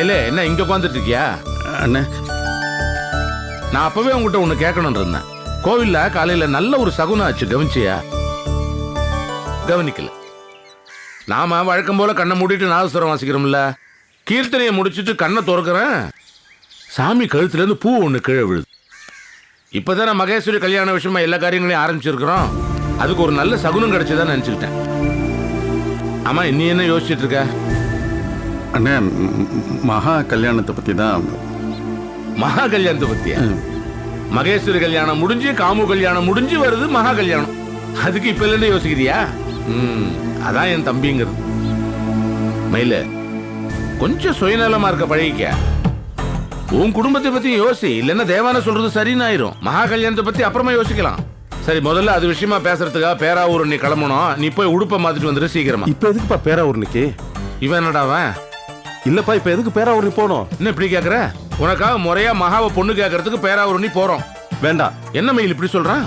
மயிலே என்ன இங்க உட்காந்துட்டு இருக்கியா? அண்ணே நான் அப்பவே உங்ககிட்ட ஒண்ணு கேட்கணும்னு இருந்தேன். கோவில்ல காலையில நல்ல ஒரு சகுனம் ஆச்சு, கவனிச்சியா? கவனிக்கல. நாம வழக்கம் போல கண்ணை மூடிட்டு நாதஸ்வரம் வாசிக்கிறோம்ல, கீர்த்தனையை முடிச்சுட்டு கண்ணை திறக்கிறேன், சாமி கழுத்துல இருந்து பூ ஒண்ணு கீழே விழுது. இப்பதானே மகேஸ்வரி கல்யாண விஷயமா எல்லா காரியங்களையும் ஆரம்பிச்சிருக்கிறோம். அதுக்கு ஒரு நல்ல சகுனம் கிடைச்சதான் நினைச்சுக்கிட்டேன். ஆமா, நீ என்ன யோசிச்சுட்டு இருக்க? அண்ணே மகா கல்யாணத்தை பத்தி தான். மகா கல்யாணத்தை பத்தியா? மகேஸ்வரி கல்யாணம் முடிஞ்சு காமு கல்யாணம் முடிஞ்சு வருது மகா கல்யாணம். அதுக்கு இப்ப இருந்து யோசிக்கிறியா? அதான் என் தம்பிங்கிறது. மயில கொஞ்சம் சுயநலமா இருக்க பழகிக்க. உன் குடும்பத்தை பத்தி யோசி, இல்லைன்னா தேவான சொல்றது சரின்னு ஆயிரும். மகா கல்யாணத்தை பத்தி அப்புறமா யோசிக்கலாம். சரி, முதல்ல அது விஷயமா பேசுறதுக்காக பேராவூர் நீ கிளம்பணும். நீ போய் உடுப்ப மாத்திட்டு வந்துரு சீக்கிரமா. இப்ப எதுக்குப்பா பேராவூர்னிக்கு? இவன் என்னடாவன்? இல்லப்பா, இப்ப எதுக்கு பேராவூர்னி போனோம்? என்ன இப்படி கேக்குற? உனக்காக முறையா மகாவை பொண்ணு கேட்கறதுக்கு பேராவூர் நீ போறோம். வேண்டாம். என்ன மயில் இப்படி சொல்றான்?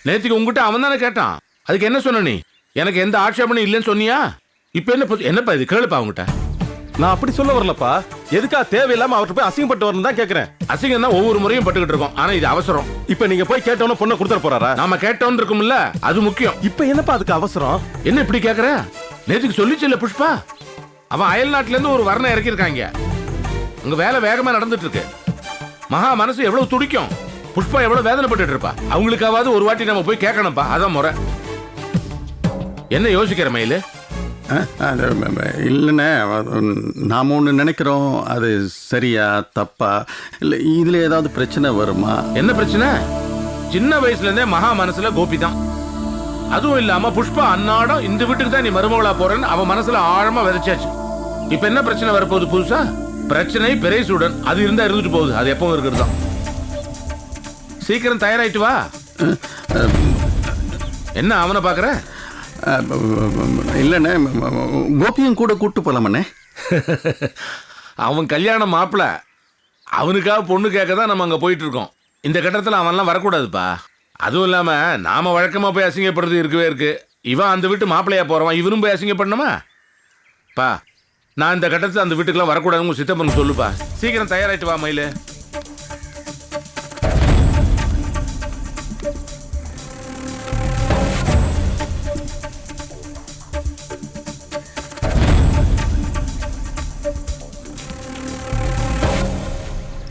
நேத்துக்கு உங்ககிட்ட அவன் தானே கேட்டான். அதுக்கு என்ன சொன்ன நீ? எனக்கு எந்த ஆட்சேபனும் இல்லைன்னு சொன்னியா? இப்ப என்னப்பா இது? கேளுப்பா அவங்ககிட்ட. நான் அப்படி சொல்ல வரலப்பா. எதுக்கா தேவையில்லாம அவர்கிட்ட போய் அசிங்கப்பட்டு வரணும் தான் கேக்குறேன். அசிங்கம் தான் ஒவ்வொரு முறையும் பட்டுக்கிட்டு இருக்கோம். ஆனா இது அவசரம். இப்ப நீங்க போய் கேட்டவன பொண்ணை கொடுத்துட போறாரா? நாம கேட்டோன்னு இருக்கும்ல, அது முக்கியம். இப்ப என்னப்பா அதுக்கு அவசரம்? என்ன இப்படி கேக்குற? நேத்துக்கு சொல்லிச்சுல்ல புஷ்பா, அவன் அயல் நாட்டுல இருந்து ஒரு வர்ணம் இறக்கிருக்காங்க. உங்க வேலை வேகமா நடந்துட்டு இருக்கு. மகா மனசு எவ்வளவு துடிக்கும், புஷ்பா எவ்வளவு வேதனைப்பட்டு இருப்பா. அவங்களுக்காவது ஒரு வாட்டி நம்ம போய் கேட்கணும்ப்பா. அதான் முறை. என்ன யோசிக்கிற மயிலு? இல்லைண்ணே, நாம ஒன்று நினைக்கிறோம், அது சரியா தப்பா, இல்லை இதுல ஏதாவது பிரச்சனை வருமா? என்ன பிரச்சனை? சின்ன வயசுல இருந்தே மகா மனசுல கோபி தான். அதுவும் இல்லாம புஷ்பா அன்னாடம் இந்த வீட்டுக்கு தான் நீ மருமகளா போறேன்னு அவன் மனசுல ஆழமா விதைச்சாச்சு. இப்ப என்ன பிரச்சனை வரப்போகுது புதுசா? பிரச்சனை பெரேசுடன். அது இருந்தா இருந்துட்டு போகுது. அது எப்பவும் இருக்கிறது தான். சீக்கிரம் தயாராயிட்டு வா. என்ன அவனை பாக்குற? இல்லைண்ணே, கோபியும் கூட கூட்டு போலாமண்ணே. அவன் கல்யாணம் மாப்பிள்ள, அவனுக்காக பொண்ணு கேட்க தான் நம்ம அங்க போயிட்டு இருக்கோம். இந்த கட்டத்தில் அவன்லாம் வரக்கூடாதுப்பா. அதுவும் இல்லாம நாம வழக்கமா போய் அசிங்கப்படுறது இருக்கவே இருக்கு. இவன் அந்த வீட்டு மாப்பிள்ளையா போறவன், இவனும் போய் அசிங்கப்படணுமா? பா, நான் இந்த கட்டத்தில் அந்த வீட்டுக்குலாம் வரக்கூடாதுன்னு சித்தப்பனுக்கு சொல்லுப்பா. சீக்கிரம் தயாராயிட்டு வா மயிலு.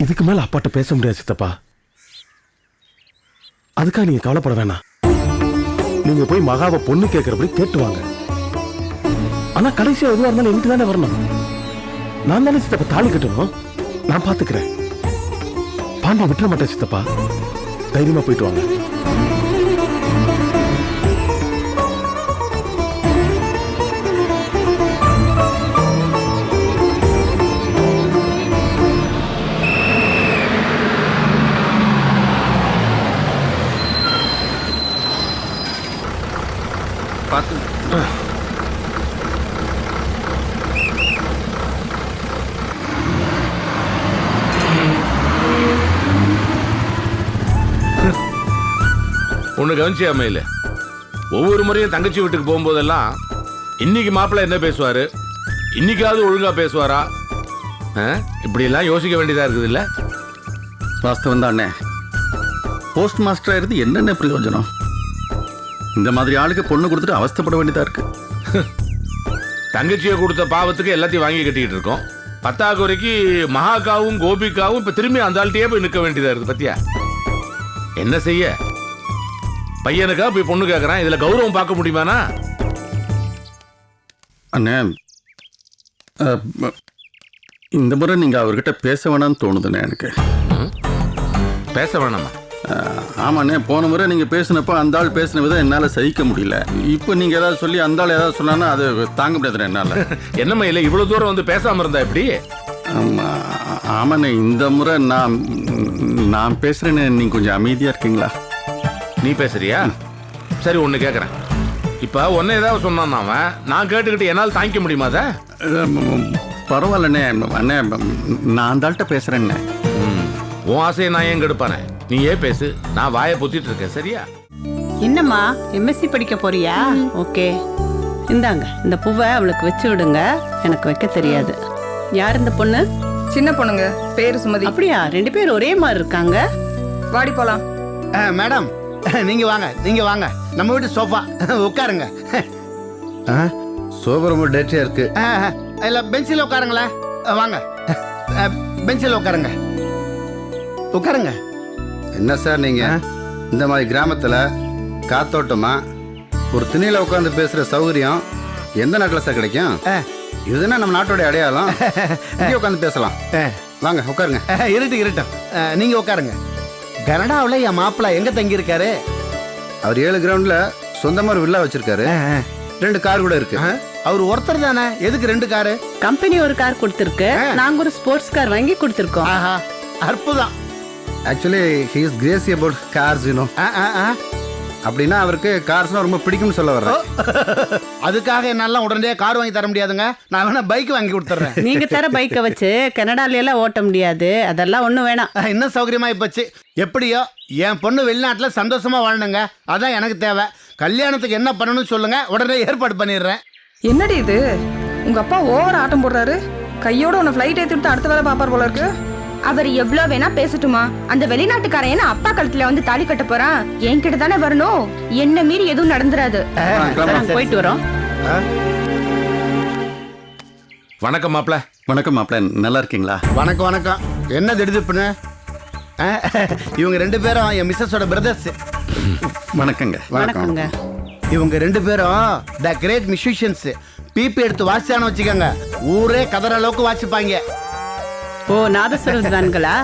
இதுக்கு மேல அப்பாட்ட பேச முடியாது சித்தப்பா. அதுக்காக நீங்க கவலைப்பட வேணாம். நீங்க போய் மகாவை பொண்ணு கேட்கறபடி கேட்டுவாங்க. ஆனா கடைசியா எதுவா இருந்தாலும் எனக்கு தானே வரணும். நான் தானே சித்தப்பா தாலி கட்டணும். நான் பாத்துக்கிறேன். பாண்டிய விட்டுற மாட்டேன் சித்தப்பா. தைரியமா போயிட்டு வாங்க. பார்த்து ஒண்ணு கவனிச்சியா மயில? ஒவ்வொரு முறையும் தங்கச்சி வீட்டுக்கு போகும்போதெல்லாம் இன்னைக்கு மாப்பிள்ளை என்ன பேசுவாரு, இன்னைக்காவது ஒழுங்கா பேசுவாரா, இப்படி எல்லாம் யோசிக்க வேண்டியதா இருக்குது இல்ல? வாஸ்தவம் தான் அண்ணே. போஸ்ட் மாஸ்டரா இருந்து என்னென்ன பிரயோஜனம்? இந்த மாதிரி ஆளுக்கு பொண்ணு கொடுத்துட்டு அவஸ்தைப்பட வேண்டியதா இருக்கு. தங்கச்சியை கொடுத்த பாவத்துக்கு எல்லாத்தையும் வாங்கி கட்டிக்கிட்டு இருக்கோம். பத்தாவது வரைக்கும் மகாக்காவும் கோபிக்காவும் இப்ப திரும்பி அந்த ஆள்கிட்டயே போய் நிற்க வேண்டியதா இருக்கு. பத்தியா என்ன செய்ய? பையனுக்கா போய் பொண்ணு கேட்கறான். இதுல கௌரவம் பார்க்க முடியுமானா? அண்ணே, இந்த முறை நீங்க அவர்கிட்ட பேச வேணாம்னு தோணுதுண்ணே எனக்கு. பேச வேணாமா? ஆமாண்ணே, போன முறை நீங்க பேசினப்போ அந்த ஆள் பேசின விதம் என்னால சகிக்க முடியல. இப்போ நீங்க ஏதாவது சொல்லி அந்த ஆள் ஏதாவது சொன்னா அது தாங்க முடியாதுண்ணே என்னால. என்னம்மா இல்லை இவ்வளவு தூரம் வந்து பேசாம இருந்தா எப்படி? ஆமாண்ணே, இந்த முறை நான் பேசுறேன்னு நீங்க கொஞ்சம் அமைதியா இருக்கீங்களா? நீ பேசுறியா? சரி, ஒண்ணு கேக்குறேன். இப்ப ஒன்னு ஏதாவது சொன்னான் அவன், நான் கேட்டுக்கிட்டு என்னால் தாங்கிக்க முடியுமா? அத பரவாயில்லண்ணே. அண்ணே, நான் அந்த ஆள்கிட்ட பேசுறேன்னே. உன் ஆசையை நான் ஏன் கெடுப்பானே? நீ ஏன் பேசு, நான் வாயை பொத்திட்டு இருக்கேன். சரியா? என்னம்மா எம்எஸ்சி படிக்க போறியா? ஓகே, இந்தாங்க இந்த பூவை அவளுக்கு வச்சு விடுங்க. எனக்கு வைக்க தெரியாது. யார் இந்த பொண்ணு? சின்ன பொண்ணுங்க, பேரு சுமதி. அப்படியா? 2 பேரும் ஒரே மாதிரி இருக்காங்க. வாடி போலாம். மேடம் நீங்க வாங்க, நீங்க வாங்க. நம்ம வீட்டு சோஃபா உட்காருங்க. சோபா ரொம்ப டேட்டியா இருக்கு. இல்ல பெஞ்சில் உட்காருங்களேன். வாங்க பெஞ்சில் உட்காருங்க, உட்காருங்க. என்ன சார் நீங்க இந்த மாதிரி கிராமத்துல காத்தோட்டமா ஒரு திணையில உட்காந்து பேசுற சௌகரியம் எந்த நாட்டில் சார் கிடைக்கும்? இதுதான் நம்ம நாட்டோட அடையாளம். இங்கே உட்காந்து பேசலாம். வாங்க உட்காருங்க. இருட்டும். நீங்க உட்காருங்க. கனடாவில் என் மாப்பிள்ளை எங்க தங்கி இருக்காரு? அவர் 7 கிரவுண்ட்ல சொந்தமா ஒரு வில்லா வச்சிருக்காரு. 2 கார் கூட இருக்கு. அவர் ஒருத்தர் தானே, எதுக்கு 2 காரு? கம்பெனி ஒரு கார் கொடுத்துருக்கு, நாங்க ஒரு ஸ்போர்ட்ஸ் கார் வாங்கி கொடுத்துருக்கோம். ஆஹா, அற்புதம். Actually he is Crazy about cars you know. அப்படின்னா அவருக்கு கார்ஸ்னா ரொம்ப பிடிக்கும்னு சொல்ல வர்றேன். அதுக்காக என்னால உடனே கார் வாங்கி தர முடியாதுங்க. நான் வேணா பைக் வாங்கி கொடுத்துறேன். நீங்க தர பைக்கை வச்சு கனடால எல்லாம் ஓட்ட முடியாது, அதெல்லாம் ஒண்ணும் வேணாம். இன்னும் சௌகரியமா போச்சு. எப்படியோ என் பொண்ணு வெளிநாட்டுல சந்தோஷமா வாழணுங்க, அதான் எனக்கு தேவை. கல்யாணத்துக்கு என்ன பண்ணணும்னு சொல்லுங்க, உடனே ஏற்பாடு பண்ணிடுறேன். என்னடி இது? உங்க அப்பா ஓவர் ஆட்டம் போடுறாரு. கையோட உன்னை ஃப்ளைட் ஏத்தி விட்டு அடுத்த வேலை பாப்பார் போல இருக்கு. அவர் எவ்வளவு வேணா பேசட்டுமா? அந்த வெளிநாட்டுக்காரன் என்ன அப்பா கழுத்துல வந்து தாலி கட்ட போறான்? என்கிட்ட தானே வரணும். என்ன மீறி எதுவும் நடந்துராது. நாங்க போயிட்டு வரோம். வணக்கம் மாப்ள. வணக்கம் மாப்பிள்ள, நல்லா இருக்கீங்களா? வணக்கம் வணக்கம். என்ன திடுதுப்புன்னு? இவங்க 2 பேரும் என் மிஸ்ஸஸோட பிரதர்ஸ். வணக்கங்க. வணக்கங்க. இவங்க 2 பேரும் த கிரேட் மியூசிஷியன்ஸ். பீப்பி எடுத்து வாசிச்சான்னு வச்சுக்கோங்க, ஊரே கதற அளவுக்கு வாசிப்பாங்க. ஓ, நாதஸ்வரதான்களா?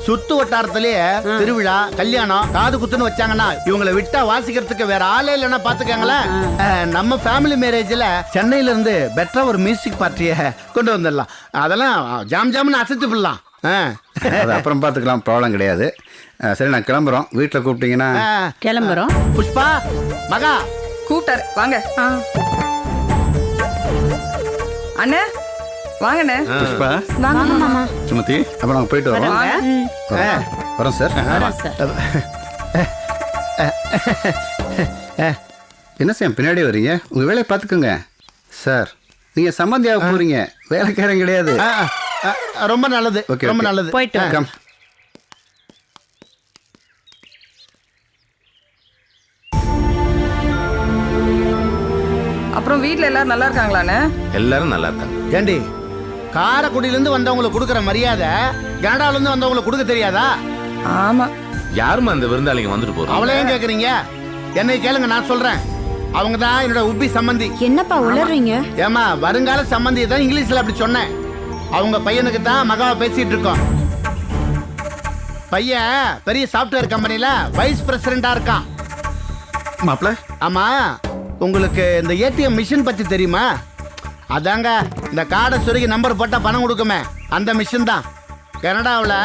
சுத்து வட்டாரத்திலேயே திருவிழா, கல்யாணம், காது குத்துன்னு வச்சாங்கன்னா இவங்களை விட்டா வாசிக்கிறதுக்கு வேற ஆளே இல்லைன்னா பாத்துக்கங்களேன். நம்ம ஃபேமிலி மேரேஜ்ல சென்னையில இருந்து பெட்டரா ஒரு மியூசிக் பார்ட்டியை கொண்டு வந்துடலாம். அதெல்லாம் ஜாம் ஜாம்னு அசைத்து போடலாம். அது அப்புறம் பார்த்துக்கலாம், ப்ராப்ளம் கிடையாது. சரி, நான் கிளம்புறோம். வீட்டில் கூப்பிட்டீங்கன்னா கிளம்புறோம். புஷ்பா, மகா கூப்பிட்டாரு, வாங்க. அண்ணே வாங்கண்ணே. புஷ்பா, வாங்க மாமா. சுமதி, அப்போ நாங்கள் போயிட்டு வரோம். வரோம் சார். வரோம் சார். என்ன சார் பின்னாடி வரீங்க? உங்கள் வேலையை பார்த்துக்கோங்க சார். நீங்கள் சம்பந்தியாக போகிறீங்க, வேலைக்காரன் கிடையாது. ரொம்ப நல்லது. Okay, ரொம்ப okay. நல்லது. போயிட்டு வரோம். கம். அப்புறம் வீட்ல எல்லாரும் நல்லா இருக்காங்களாண்ணே? எல்லாரும் நல்லா இருக்காங்க. ஏண்டி, காரைக்குடியில இருந்து வந்தவங்களுக்கு கொடுக்கற மரியாதை கனடால இருந்து வந்தவங்களுக்கு கொடுக்க தெரியாதா? ஆமா. யாருமா அந்த விருந்தாளிங்க வந்துட்டு போறோம்? அவளையும் கேக்குறீங்க? என்னை கேளுங்க, நான் சொல்றேன். அவங்க தான் என்னோட உப்பி சம்பந்தி. என்னப்பா உளறீங்க? ஏமா, வருங்கால சம்பந்தி தான் இங்கிலீஷ்ல அப்படி சொன்னேன். அவங்க பையனுக்கு தான் மகாவை பேசிட்டு இருக்கோம். பையன் பெரிய சாஃப்ட்வேர் கம்பெனில வைஸ் பிரசிடென்டா இருக்கான். மாப்பிள்ள, ஆமா, உங்களுக்கு இந்த ஏடிஎம் மிஷின் பத்தி தெரியுமா? அதாங்க, இந்த கார்டை சுருகி நம்பர் போட்டா பணம் கொடுக்குமே, அந்த மிஷின் தான். கனடாவில்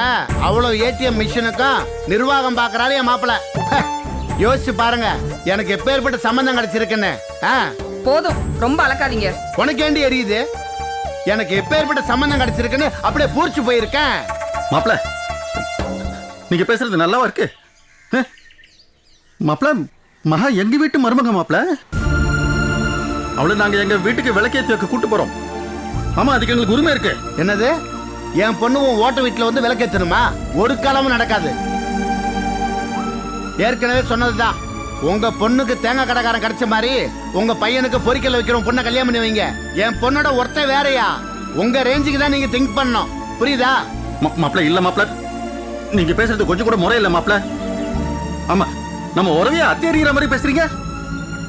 அவ்வளோ ஏடிஎம் மிஷினுக்கும் நிர்வாகம் பார்க்கறாரு என் மாப்பிள்ள. யோசிச்சு பாருங்க, எனக்கு எப்பேற்பட்ட சம்பந்தம் கிடைச்சிருக்குன்னு. போதும், ரொம்ப அலக்காதீங்க. உனக்கு ஏண்டி எரியுது? எனக்கு எப்பேற்பட்ட சம்பந்தம் கிடைச்சிருக்குன்னு அப்படியே பூரிச்சு போயிருக்கேன். மாப்பிள்ள, நீங்க பேசுறது நல்லாவா இருக்கு? மாப்பிள்ள, மகா எங்க வீட்டு மருமக மாப்பிள்ள. அவளை நாங்க எங்க வீட்டுக்கு விளக்கேத்தி வைக்க கூட்டு போறோம். ஆமா, அதுக்கு எங்களுக்கு உரிமை இருக்கு. என்னது? என் பொண்ணு உன் ஓட்ட வீட்டுல வந்து விளக்கேத்தணுமா? ஒரு காலமும் நடக்காது. ஏற்கனவே சொன்னதுதான், உங்க பொண்ணுக்கு தேங்காய் கடைக்காரன் கிடைச்ச மாதிரி உங்க பையனுக்கு பொரிக்கல வைக்கிறோம் பொண்ணை கல்யாணம் பண்ணி வைங்க. என் பொண்ணோட ஒருத்த வேறையா? உங்க ரேஞ்சுக்கு தான் நீங்க திங்க் பண்ணணும், புரியுதா? மாப்பிள்ள, இல்ல மாப்பிள்ள, நீங்க பேசுறது கொஞ்சம் கூட முறை இல்ல மாப்பிள்ள. ஆமா, நம்ம உறவைய அத்தேறிகிற மாதிரி பேசுறீங்க.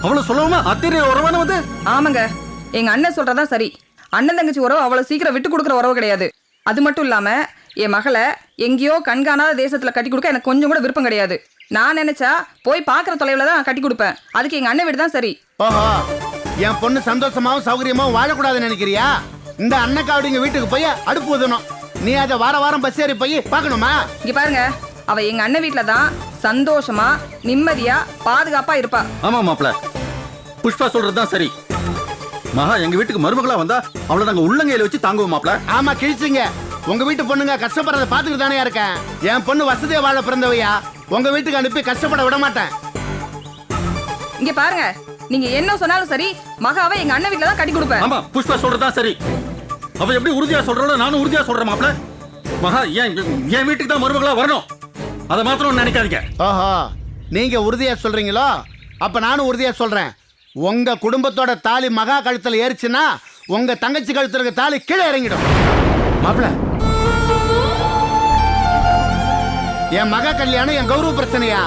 அவ்வளவு சொல்லவுமா அத்தேறிய உறவான வந்து? ஆமாங்க, எங்க அண்ணன் சொல்றதா சரி. அண்ணன் தங்கச்சி உறவு அவ்வளவு சீக்கிரம் விட்டு கொடுக்குற உறவு கிடையாது. அது மட்டும் இல்லாம என் மகளை எங்கேயோ கண்காணாத தேசத்துல கட்டி கொடுக்க எனக்கு கொஞ்சம் கூட விருப்பம் கிடையாது. நான் நினைச்சா போய் பாக்குற தொலைவுல தான் கட்டி கொடுப்பேன். அதுக்கு எங்க அண்ணன் வீடு தான் சரி. ஓஹோ, என் பொண்ணு சந்தோஷமாவும் சௌகரியமாவும் வாழக்கூடாதுன்னு நினைக்கிறியா? இந்த அண்ணக்காவடிங்க வீட்டுக்கு போய் அடுப்பு ஊதணும். நீ அதை வார வாரம் பஸ் ஏறி போய் பார்க்கணுமா? இங்க பாருங்க, அவ எங்க அண்ணன் வீட்டுல தான் சந்தோஷமா நிம்மதியா பாதுகாப்பா இருப்பா. ஆமா மாப்பிள்ள, புஷ்பா சொல்றதுதான் சரி. மகா எங்க வீட்டுக்கு மருமகளா வந்தா அவளை நாங்க உள்ளங்கையில வச்சு தாங்குவோம் மாப்பிள்ள. ஆமா, கிழிச்சிங்க. உங்க வீட்டு பொண்ணுங்க கஷ்டப்படுறத பாத்துக்கிட்டு தானே இருக்கேன். என் பொண்ணு வசதியா வாழ பிறந்தவையா, உங்க வீட்டுக்கு அனுப்பி கஷ்டப்பட விட மாட்டேன். இங்க பாருங்க, நீங்க என்ன சொன்னாலும் சரி, மகாவை எங்க அண்ணன் வீட்டுல தான் கட்டி கொடுப்பேன். ஆமா, புஷ்பா சொல்றதுதான் சரி. அவ எப்படி உறுதியா சொல்றாளோ நானும் உறுதியா சொல்றேன் மாப்ள. மகா என் வீட்டுக்கு தான் மருமகளா வரணும். அதை மாத்திரம் நினைக்காதீங்க. ஓஹோ, நீங்க உறுதியா சொல்றீங்களோ? அப்ப நானும் உறுதியா சொல்றேன். உங்க குடும்பத்தோட தாலி மகா கழுத்துல ஏறிச்சுன்னா உங்க தங்கச்சி கழுத்துல இருக்க தாலி கீழே இறங்கிடும். மாப்பிள்ள, என் மகா கல்யாணம் என் கௌரவ பிரச்சனையா?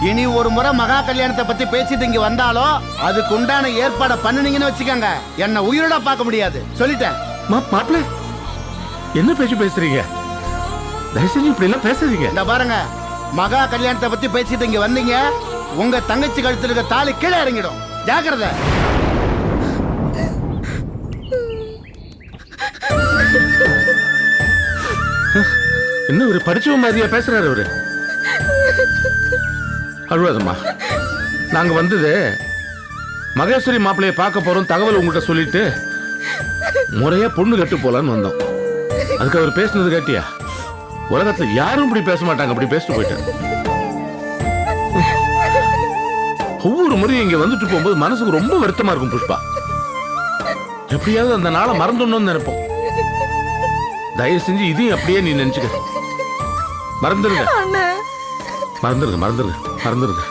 இனி ஒரு முறை மகா கல்யாணத்தை பத்தி பேசிட்டு இங்க வந்தாலோ அதுக்கு உண்டான ஏற்பாடை பண்ணுனீங்கன்னு வச்சுக்கோங்க, என்ன உயிரோட பார்க்க முடியாது. சொல்லிட்டேன். மாப்பிள்ள, என்ன பேச்சு பேசுறீங்க? தயவு செஞ்சு இப்படி எல்லாம் பேசுறீங்க. இந்த பாருங்க, மகா கல்யாணத்தை பத்தி பேசிட்டு இங்க வந்தீங்க, உங்க தங்கச்சி கழுத்துல இருக்க தாலி கீழே இறங்கிடும். ஜாக்கிரதை. என்ன ஒரு படிச்சவ மாதிரியா பேசுறாரு அவரு? அழுவாதம்மா. நாங்க வந்தது மகேஸ்வரி மாப்பிள்ளைய பார்க்க போறோம் தகவல் உங்கள்கிட்ட சொல்லிட்டு முறையா பொண்ணு கட்டு போலான்னு வந்தோம். அதுக்கு அவர் பேசுனது கேட்டியா? உலகத்துல யாரும் இப்படி பேச மாட்டாங்க. அப்படி பேசிட்டு போயிட்டாரு. ஒவ்வொரு முறையும் இங்க வந்துட்டு போகும்போது மனசுக்கு ரொம்ப வருத்தமா இருக்கும் புஷ்பா. எப்படியாவது அந்த நாளை மறந்துடணும்னு நினைப்போம். தயவு செஞ்சு இதையும் அப்படியே நீ நினைச்சுக்க. மறந்துருங்க, மறந்துருங்க, மறந்துருங்க, மறந்துருங்க.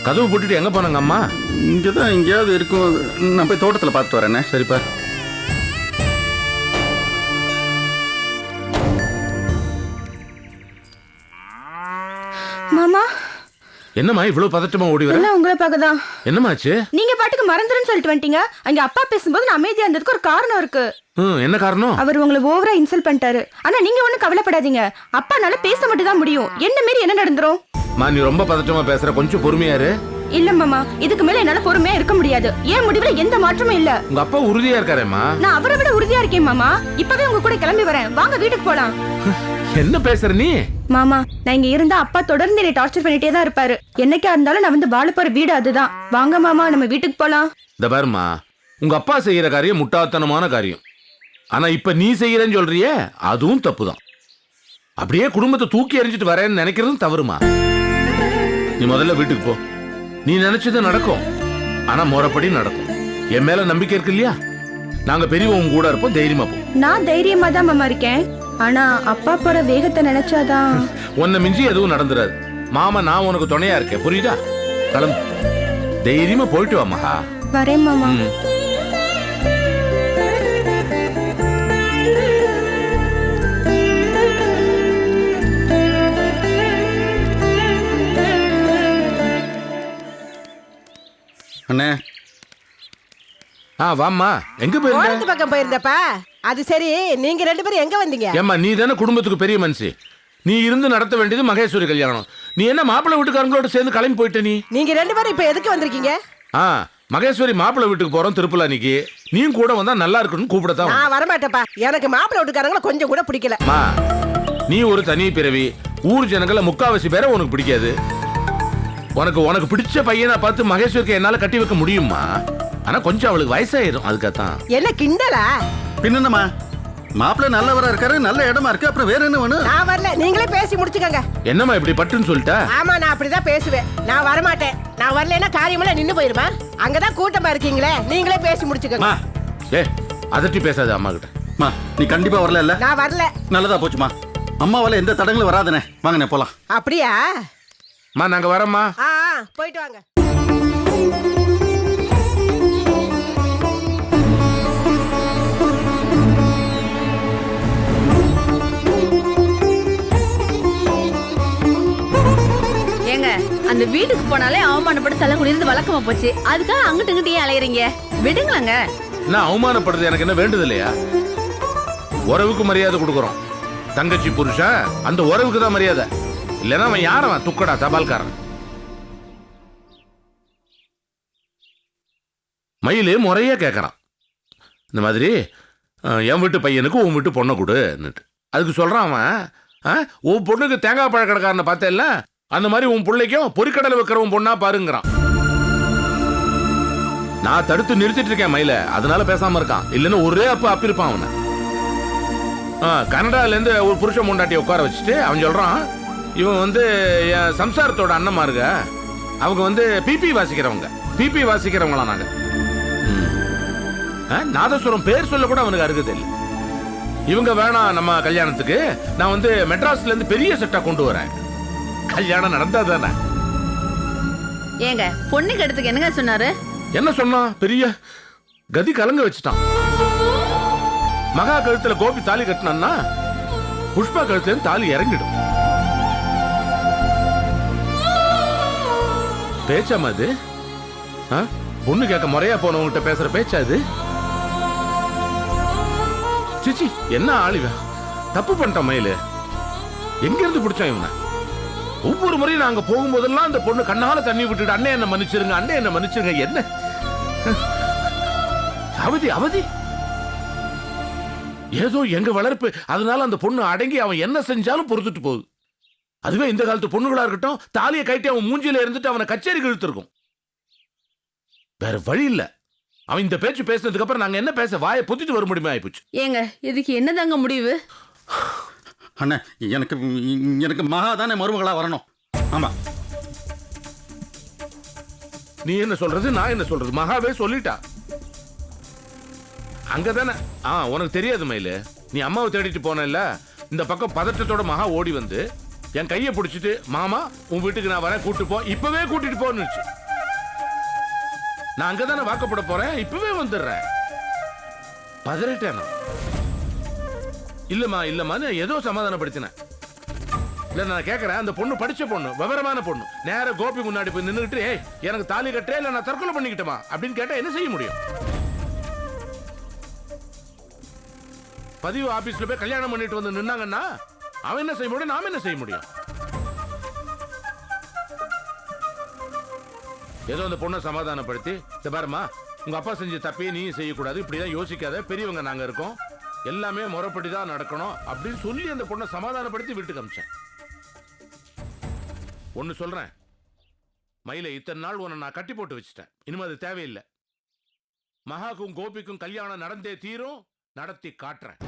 கதவு போட்டுட்டு எங்க போனாங்க அம்மா? இங்கதான் எங்கேயாவது இருக்கும். நான் போய் தோட்டத்தில் பார்த்துட்டு வரேனே. சரிப்பா. மாமா, என்னம்மா இவ்வளவு பதட்டமா ஓடி வர? எல்லாம் உங்களை பார்க்கதான். என்னமாச்சு? நீங்க பாட்டுக்கு மறந்துருன்னு சொல்லிட்டு வந்துட்டீங்க. அங்க அப்பா பேசும்போது நான் அமைதியா இருந்ததுக்கு ஒரு காரணம் இருக்கு. என்ன காரணம்? அவர் உங்களை ஓவரா இன்சல்ட் பண்ணிட்டாரு. ஆனா நீங்க ஒண்ணும் கவலைப்படாதீங்க, அப்பானால பேச மட்டும் தான் முடியும். என்ன மீறி என்ன நடந்துரும்? நீ ரொம்ப பதட்டமா பேசுற, கொஞ்சம் பொறுமையா இரு. இல்ல மாமா, இதுக்கு மேல என்னால பொறுமையா இருக்க முடியாது. ஏன் முடிவுல எந்த மாற்றமும் இல்ல. உங்க அப்பா உறுதியா இருக்காரேம்மா. நான் அவரை விட உறுதியா இருக்கேன் மாமா. இப்பவே உங்க கூட கிளம்பி வரேன். வாங்க வீட்டுக்கு போலாம். என்ன பேசுற நீ? மாமா, நான் இங்க இருந்தா அப்பா தொடர்ந்து என்னை டார்ச்சர் பண்ணிட்டே தான் இருப்பாரு. என்னைக்கா இருந்தாலும் நான் வந்து வாழ போற வீடு அதுதான். வாங்க மாமா, நம்ம வீட்டுக்கு போலாம். இந்த பாருமா, உங்க அப்பா செய்யற காரியம் முட்டாள்தனமான காரியம். ஆனா இப்ப நீ செய்யறேன்னு சொல்றியே, அதுவும் தப்புதான். அப்படியே குடும்பத்தை தூக்கி எறிஞ்சிட்டு வரேன்னு நினைக்கிறதும் தவறுமா. நீ முதல்ல வீட்டுக்கு போ. நீ நினைச்சது நடக்கும். ஆனா முறைப்படி நடக்கும். என் மேல நம்பிக்கை இருக்கு இல்லையா? நாங்க பெரியவங்க கூட இருப்போம். தைரியமா போ. நான் தைரியமா தான் மாமா இருக்கேன். ஆனா அப்பா போற வேகத்தை நினைச்சாதான். உன்னை மிஞ்சி எதுவும் நடந்துராது. மாமா, நான் உனக்கு துணையா இருக்கேன், புரியுதா? கிளம்பு, தைரியமா போயிட்டு வா மகா. வரேன் மாமா. அண்ணே. வாம்மா. எங்க போயிருந்த? பக்கம் போயிருந்தப்பா. அது சரி, நீங்க ரெண்டு பேரும் எங்க வந்தீங்க? ஏம்மா, நீ தானே குடும்பத்துக்கு பெரிய மனுஷி. நீ இருந்து நடத்த வேண்டியது மகேஸ்வரி கல்யாணம். நீ என்ன மாப்பிள்ளை வீட்டுக்காரங்களோட சேர்ந்து கிளம்பி போயிட்ட? நீங்க ரெண்டு பேரும் இப்ப எதுக்கு வந்திருக்கீங்க? மகேஸ்வரி மாப்பிள்ளை வீட்டுக்கு போறோம் திருப்பலானிக்கு. நீ கூட வந்தா நல்லா இருக்குன்னு கூப்பிடத்தான். நான் வரமாட்டேப்பா. எனக்கு மாப்பிள்ளை வீட்டுக்காரங்களை கொஞ்சம் கூட பிடிக்கல. நீ ஒரு தனி பிறவி. ஊர் ஜனங்களை முக்காவாசி பேரை உனக்கு பிடிக்காது. உனக்கு பிடிச்ச பையனை பார்த்து மகேஸ்வரிக்கு என்னால கட்டி வைக்க முடியுமா? ஆனா கொஞ்சம் அவளுக்கு வயசாயிரும், அதுக்காகத்தான். என்ன கிண்டலா? பின்னமா, மாப்பிள்ளை நல்லவரா இருக்காரு, நல்ல இடமா இருக்கு. அப்புறம் வேற என்ன வேணும்? நான் வரல, நீங்களே பேசி முடிச்சுக்கங்க. என்னம்மா இப்படி பட்டுன்னு சொல்லிட்ட? ஆமா, நான் அப்படிதான் பேசுவேன். நான் வரமாட்டேன். நான் வரலன்னா காரியமெல்லாம் நின்னு போயிருமா? அங்கதான் கூட்டமா இருக்கீங்களே, நீங்களே பேசி முடிச்சுக்கங்க. அதட்டி பேசாத அம்மா கிட்ட. நீ கண்டிப்பா வரல இல்ல? நான் வரல. நல்லதா போச்சுமா. அம்மாவால எந்த தடங்களும் வராதனே. வாங்கண்ணே போலாம். அப்படியா? நாங்க வரோம்மா. போயிட்டு வாங்க. ஏங்க, அந்த வீட்டுக்கு போனாலே அவமானப்பட்டு தலை குடியிருந்து வழக்கமா போச்சு. அதுக்காக அங்கிட்டு இங்கிட்டு ஏன் அலையறீங்க? விடுங்களங்க. நான் அவமானப்படுறது எனக்கு என்ன வேண்டது இல்லையா? உறவுக்கு மரியாதை கொடுக்கறோம். தங்கச்சி புருஷன், அந்த உறவுக்கு தான் மரியாதை. இல்லைன்னா அவன் யாரவன்? துக்கடா தபால்காரன். மயிலு முறையா கேட்கறான். இந்த மாதிரி என் வீட்டு பையனுக்கு உன் வீட்டு பொண்ணை கொடுன்னுட்டு. அதுக்கு சொல்றான் அவன், உன் பொண்ணுக்கு தேங்காய் பழ கடைக்காரனை பார்த்தேல்ல, அந்த மாதிரி உன் பிள்ளைக்கும் பொறிக்கடலை வைக்கிறவன் பொண்ணா பாருங்கிறான். நான் தடுத்து நிறுத்திட்டு இருக்கேன் மயில, அதனால பேசாம இருக்கான். இல்லைன்னு ஒரே அப்பிருப்பான் அவனை. கனடால இருந்து ஒரு புருஷ முண்டாட்டியை உட்கார வச்சுட்டு அவன் சொல்றான், இவன் வந்து என் சம்சாரத்தோட அண்ணமா இருக்க, அவங்க வந்து பிபி வாசிக்கிறவங்களா நாங்க. நாதஸ்வரம் பேர் சொல்ல கூட அவனுக்கு அருகது இல்லை. இவங்க வேணாம் நம்ம கல்யாணத்துக்கு, நான் வந்து மெட்ராஸ்ல இருந்து பெரிய செட்டா கொண்டு வரேன், கல்யாணம் நடந்தா தானே. ஏங்க பொண்ணுக்கு எடுத்துக்கு என்னங்க சொன்னாரு? என்ன சொன்னா, பெரிய கதி கலங்க வச்சுட்டான். மகா கழுத்துல கோபி தாலி கட்டினா புஷ்பா கழுத்துல தாலி இறங்கிடும். பேச்சாமா அது? பொண்ணு கேட்க முறையா போனவங்கிட்ட பேசுற பேச்சா அது? சிச்சி, என்ன ஆளிவ, தப்பு பண்ணிட்டான் மயிலு. எங்க இருந்து பிடிச்சான் இவனை? ஒவ்வொரு முறையும் நாங்க போகும்போதெல்லாம் அந்த பொண்ணு கண்ணால தண்ணி விட்டுட்டு அண்ணே என்ன மன்னிச்சிருங்க, அண்ணே என்ன மன்னிச்சிருங்க. என்ன அவதி அவதி, ஏதோ எங்க வளர்ப்பு, அதனால அந்த பொண்ணு அடங்கி அவன் என்ன செஞ்சாலும் பொறுத்துட்டு போகுது. அதுவே இந்த காலத்து பொண்ணுகளா இருக்கட்டும், தாலியை கைட்டி அவன் மூஞ்சில இருந்துட்டு அவனை கச்சேரிக்கு இழுத்துருக்கும். வேற வழி இல்ல. அவன் இந்த பேச்சு பேசினதுக்கு அப்புறம் நாங்க என்ன பேச, வாயை பொத்திட்டு வர முடியுமா ஆயிப்போச்சு. ஏங்க இதுக்கு என்னதாங்க முடிவு? அண்ணே, எனக்கு மகா தானே மருமகளா வரணும். ஆமா. நீ என்ன சொல்றது, நான் என்ன சொல்றது? மகாவே சொல்லிட்டா. அங்கதானே உனக்கு தெரியாது மயிலு, நீ அம்மாவை தேடிட்டு போனல, இந்த பக்கம் பதட்டத்தோட மகா ஓடி வந்து என் கையை பிடிச்சிட்டு, மாமா உன் வீட்டுக்கு நான் வரேன், கூட்டு போ, இப்பவே கூட்டிட்டு போன்னு. நான் அங்கதானே வாக்கப்பட போறேன், இப்பவே வந்துடுறேன். பதறிட்டேன். இல்லம்மா ஏதோ சமாதானப்படுத்தினேன். இல்ல நான் கேட்கறேன், அந்த பொண்ணு படிச்ச பொண்ணு, விவரமான பொண்ணு, நேர கோபி முன்னாடி போய் நின்றுட்டு, எனக்கு தாலி கட்டுறே இல்ல நான் தற்கொலை பண்ணிக்கிட்டமா அப்படின்னு கேட்டா என்ன செய்ய முடியும்? பதிவு ஆபீஸ்ல போய் கல்யாணம் பண்ணிட்டு வந்து நின்னாங்கன்னா அவன் என்ன செய்ய முடியும், நாம என்ன செய்ய முடியும்? ஏதோ அந்த பொண்ணை சமாதானப்படுத்தி, இந்த பாருமா உங்க அப்பா செஞ்ச தப்பையே நீ செய்யக்கூடாது, இப்படிதான் யோசிக்காத, பெரியவங்க நாங்க இருக்கோம், எல்லாமே முறைப்படிதான் நடக்கணும் அப்படின்னு சொல்லி அந்த பொண்ணை சமாதானப்படுத்தி வீட்டுக்கு அமிச்சேன். ஒன்னு சொல்றேன் மயில, இத்தனை நாள் உன்னை நான் கட்டி போட்டு வச்சுட்டேன், இனிமே அது தேவையில்லை. மகாக்கும் கோபிக்கும் கல்யாணம் நடந்தே தீரும், நடத்தி காட்டுறேன்.